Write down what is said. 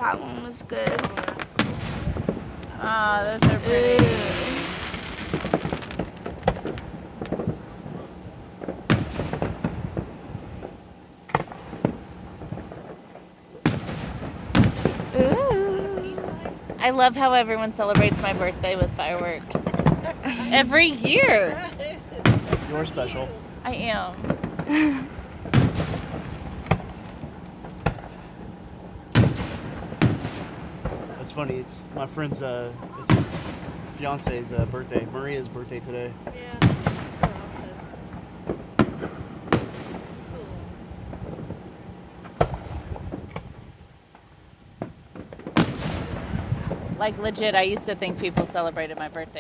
That one was good. Ah, those are pretty. I love how everyone celebrates my birthday with fireworks. Every year. You're special. I am. That's funny. It's my friend's. It's his fiance's birthday. Maria's birthday today. Yeah. Like legit, I used to think people celebrated my birthday